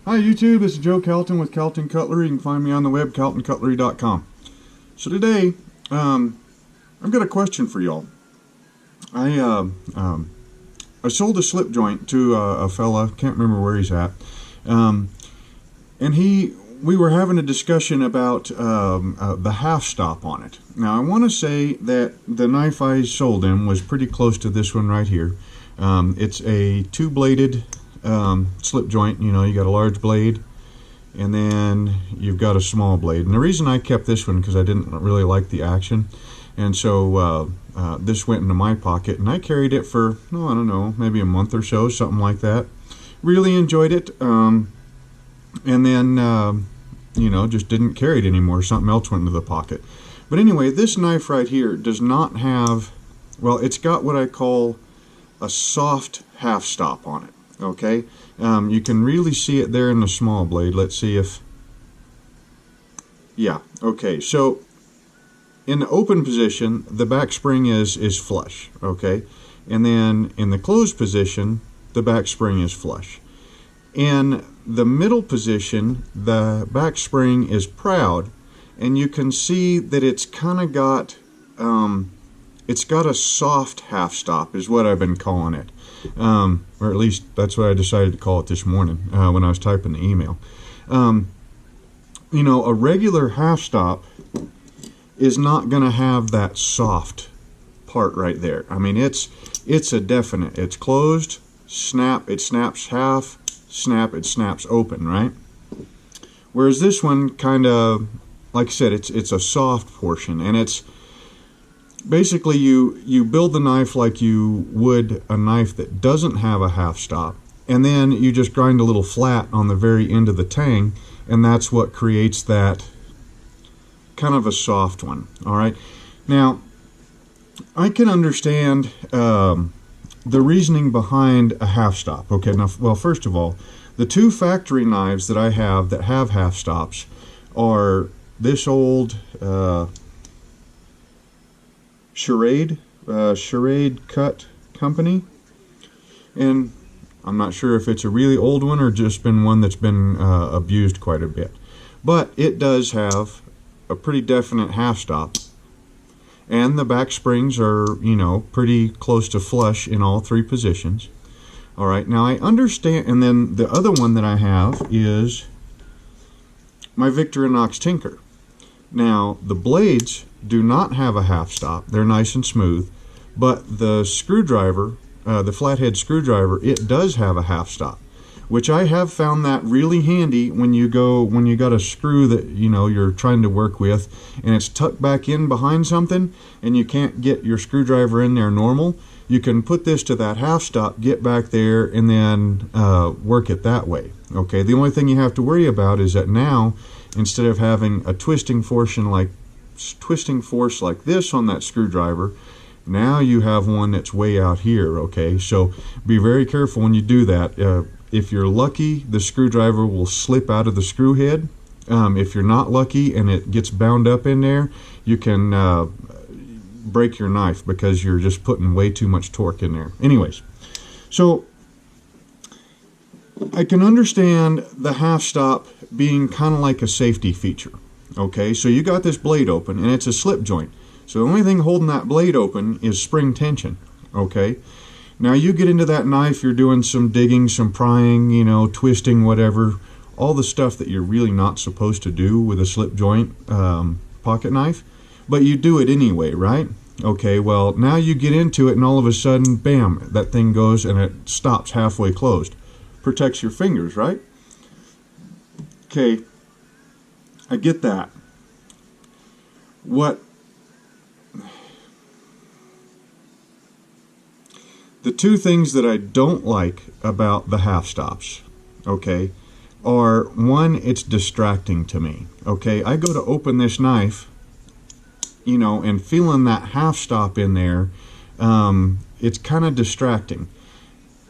Hi YouTube, this is Joe Calton with Calton Cutlery. You can find me on the web, caltoncutlery.com. So today, I've got a question for y'all. I sold a slip joint to a fella, can't remember where he's at, and we were having a discussion about the half stop on it. Now I want to say that the knife I sold him was pretty close to this one right here. It's a two-bladed slip joint. You know, you got a large blade and then you've got a small blade, and the reason I kept this one because I didn't really like the action, and so this went into my pocket and I carried it for, I don't know, maybe a month or so, something like that. Really enjoyed it, and then you know, just didn't carry it anymore. Something else went into the pocket. But anyway, this knife right here does not have, well, it's got what I call a soft half stop on it. Okay, you can really see it there in the small blade. Let's see if, yeah, okay, so in the open position the back spring is flush, okay, and then in the closed position the back spring is flush. In the middle position the back spring is proud, and you can see that it's kind of got it's got a soft half stop is what I've been calling it, or at least that's what I decided to call it this morning when I was typing the email. You know, a regular half stop is not going to have that soft part right there. I mean, it's a definite, it's closed, snap, it snaps half, snap, it snaps open, right? Whereas this one kind of, like I said, it's a soft portion, and it's basically you build the knife like you would a knife that doesn't have a half stop, and then you just grind a little flat on the very end of the tang, and that's what creates that kind of a soft one. All right, now I can understand the reasoning behind a half stop. Okay, now, well, first of all, the two factory knives that I have that have half stops are this old Charade Cut Company, and I'm not sure if it's a really old one or just been one that's been abused quite a bit, but it does have a pretty definite half stop, and the back springs are, you know, pretty close to flush in all three positions. All right, now I understand. And then the other one that I have is my Victorinox Tinker. Now the blades do not have a half stop, they're nice and smooth, but the screwdriver, the flathead screwdriver, it does have a half stop, which I have found that really handy when you got a screw that, you know, you're trying to work with and it's tucked back in behind something and you can't get your screwdriver in there normal. You can put this to that half stop, get back there, and then work it that way. Okay, the only thing you have to worry about is that now, instead of having a twisting force like this on that screwdriver, now you have one that's way out here. Okay, so be very careful when you do that. If you're lucky, the screwdriver will slip out of the screw head. If you're not lucky and it gets bound up in there, you can break your knife because you're just putting way too much torque in there. Anyways, so I can understand the half stop being kind of like a safety feature. Okay, so you got this blade open and it's a slip joint, so the only thing holding that blade open is spring tension. Okay, now you get into that knife, you're doing some digging, some prying, you know, twisting, whatever, all the stuff that you're really not supposed to do with a slip joint pocket knife, but you do it anyway, right? Okay, well, now you get into it and all of a sudden, bam, that thing goes and it stops halfway closed. Protects your fingers, right? Okay, I get that. The two things that I don't like about the half stops, okay, are, one, it's distracting to me. Okay, I go to open this knife, you know, and feeling that half stop in there, it's kind of distracting.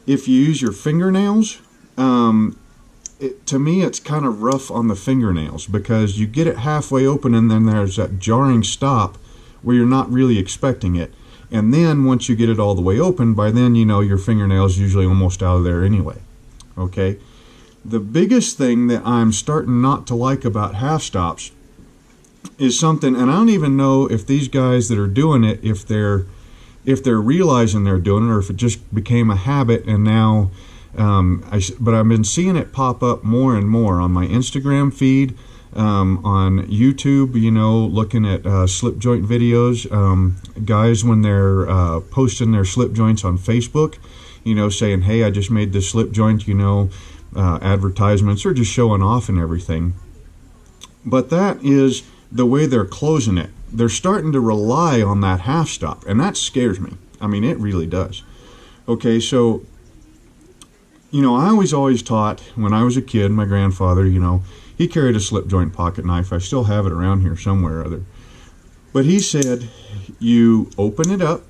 If you use your fingernails, to me it's kind of rough on the fingernails because you get it halfway open and then there's that jarring stop where you're not really expecting it. And then once you get it all the way open, by then, you know, your fingernail's usually almost out of there anyway. Okay, The biggest thing that I'm starting not to like about half stops is something, and I don't even know if these guys that are doing it, if they're realizing they're doing it, or if it just became a habit, and now but I've been seeing it pop up more and more on my Instagram feed, on YouTube, you know, looking at Slipjoint videos, guys when they're posting their slip joints on Facebook, you know, saying, hey, I just made this slip joint, you know, advertisements, or just showing off and everything. But that is the way they're closing it. They're starting to rely on that half stop, and that scares me. I mean, it really does. Okay, so, you know, I was always taught when I was a kid, my grandfather, you know, he carried a slip joint pocket knife. I still have it around here somewhere or other. But he said, you open it up,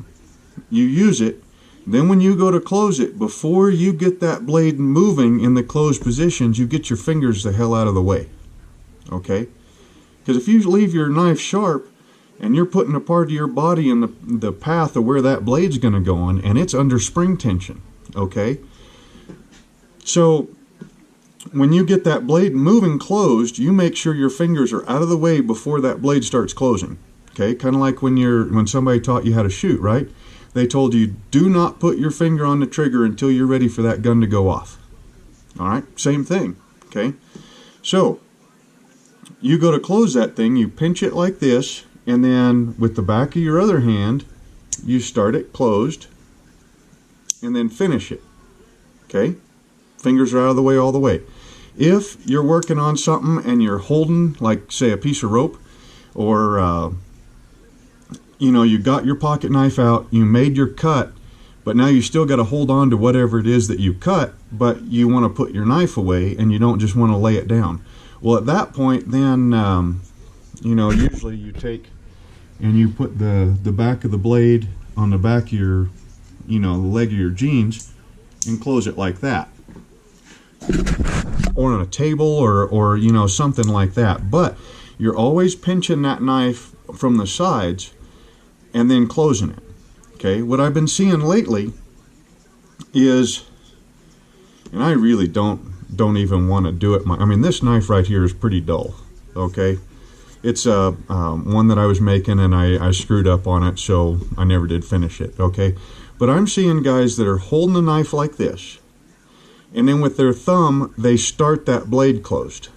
you use it, then when you go to close it, before you get that blade moving in the closed positions, you get your fingers the hell out of the way. Okay? Because if you leave your knife sharp and you're putting a part of your body in the path of where that blade's going to go on, and it's under spring tension. Okay? So when you get that blade moving closed, you make sure your fingers are out of the way before that blade starts closing. Okay? Kind of like when somebody taught you how to shoot, right? They told you, do not put your finger on the trigger until you're ready for that gun to go off. All right? Same thing. Okay? So you go to close that thing, you pinch it like this, and then with the back of your other hand, you start it closed, and then finish it. Okay? Fingers are out of the way all the way. If you're working on something and you're holding, like, say, a piece of rope, or you know, you got your pocket knife out, you made your cut, but now you still got to hold on to whatever it is that you cut, but you want to put your knife away and you don't just want to lay it down. Well, at that point, then, you know, usually you take and you put the back of the blade on the back of your, you know, the leg of your jeans, and close it like that. Or on a table, or you know, something like that. But you're always pinching that knife from the sides and then closing it. Okay, what I've been seeing lately is, and I really don't even want to do it. I mean, this knife right here is pretty dull. Okay, it's one that I was making, and I screwed up on it, so I never did finish it. Okay, but I'm seeing guys that are holding the knife like this, and then with their thumb they start that blade closed,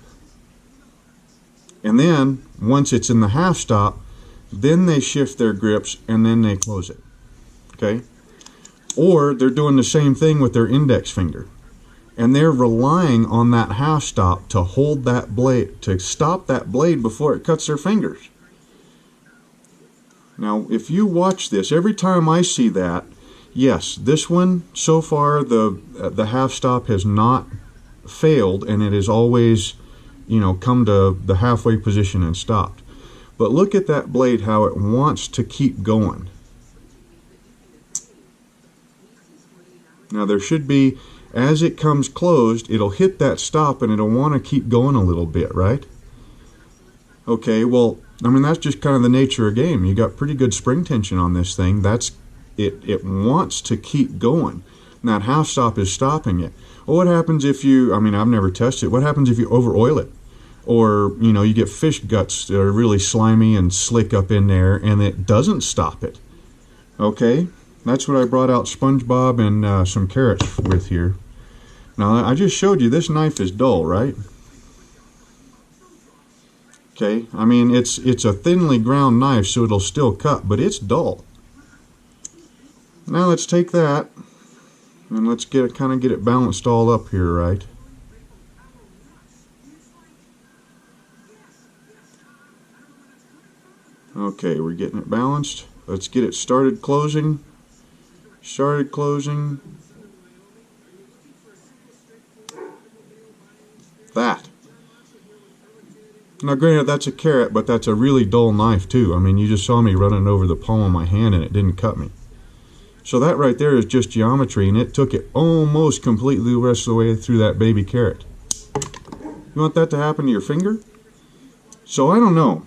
and then once it's in the half stop, then they shift their grips and then they close it. Okay? Or they're doing the same thing with their index finger, and they're relying on that half stop to hold that blade, to stop that blade before it cuts their fingers. Now, if you watch this, every time I see that, yes, this one, so far, the half stop has not failed, and it has always, you know, come to the halfway position and stopped. But look at that blade, how it wants to keep going. Now there should be, as it comes closed, it'll hit that stop and it'll want to keep going a little bit, right? Okay, well, I mean, that's just kind of the nature of the game. You got pretty good spring tension on this thing. It wants to keep going. And that half stop is stopping it. Well, what happens if you, I mean, I've never tested it. What happens if you over oil it? Or, you know, you get fish guts that are really slimy and slick up in there, and it doesn't stop it. Okay, that's what I brought out SpongeBob and some carrots with here. Now, I just showed you this knife is dull, right? Okay, I mean, it's a thinly ground knife, so it'll still cut, but it's dull. Now let's take that, and let's kind of get it balanced all up here, right? Okay, we're getting it balanced. Let's get it started closing. Started closing. That. Now granted, that's a carrot, but that's a really dull knife too. I mean, you just saw me running over the palm of my hand and it didn't cut me. So that right there is just geometry, and it took it almost completely the rest of the way through that baby carrot. You want that to happen to your finger? So I don't know.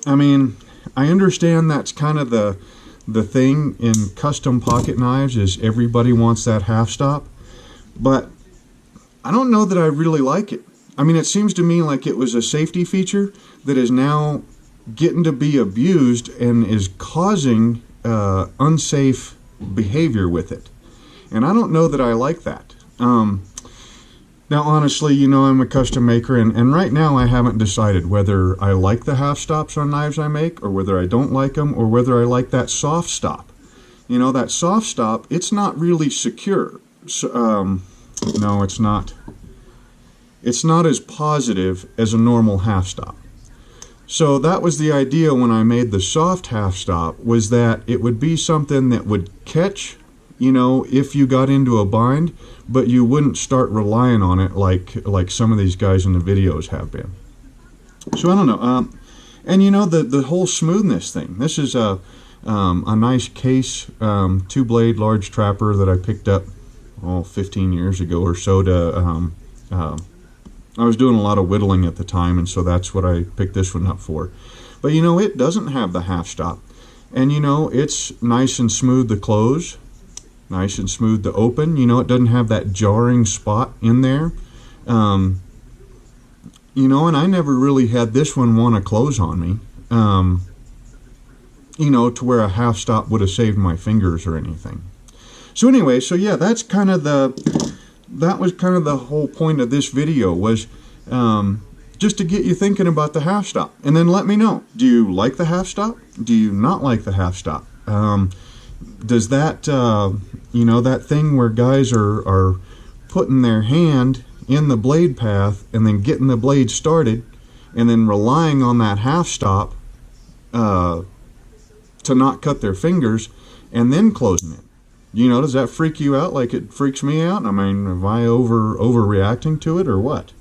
I mean, I understand that's kind of the thing in custom pocket knives, is everybody wants that half stop, but I don't know that I really like it. I mean, it seems to me like it was a safety feature that is now getting to be abused and is causing unsafe behavior with it. And I don't know that I like that. Now, honestly, you know, I'm a custom maker, and right now I haven't decided whether I like the half stops on knives I make, or whether I don't like them, or whether I like that soft stop. You know, that soft stop, it's not really secure. So, no, it's not. It's not as positive as a normal half stop. So that was the idea when I made the soft half stop, was that it would be something that would catch, you know, if you got into a bind, but you wouldn't start relying on it like some of these guys in the videos have been. So I don't know. And you know, the whole smoothness thing. This is a nice case, 2-blade large trapper that I picked up 15 years ago or so to I was doing a lot of whittling at the time, and so that's what I picked this one up for. But you know, it doesn't have the half stop, and you know, it's nice and smooth to close, nice and smooth to open. You know, it doesn't have that jarring spot in there. You know, and I never really had this one want to close on me, you know, to where a half stop would have saved my fingers or anything. So anyway, so yeah, that was kind of the whole point of this video, was just to get you thinking about the half stop. And then let me know, do you like the half stop? Do you not like the half stop? Does that, you know, that thing where guys are putting their hand in the blade path and then getting the blade started and then relying on that half stop to not cut their fingers and then closing it? You know, does that freak you out like it freaks me out? I mean, am I overreacting to it or what?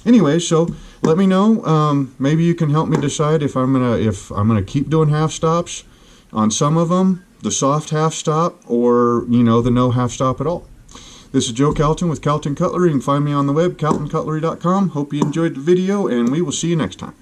Anyway, so let me know. Maybe you can help me decide if I'm gonna keep doing half stops on some of them, the soft half stop, or you know, the no half stop at all. This is Joe Calton with Calton Cutlery. You can find me on the web, caltoncutlery.com. Hope you enjoyed the video, and we will see you next time.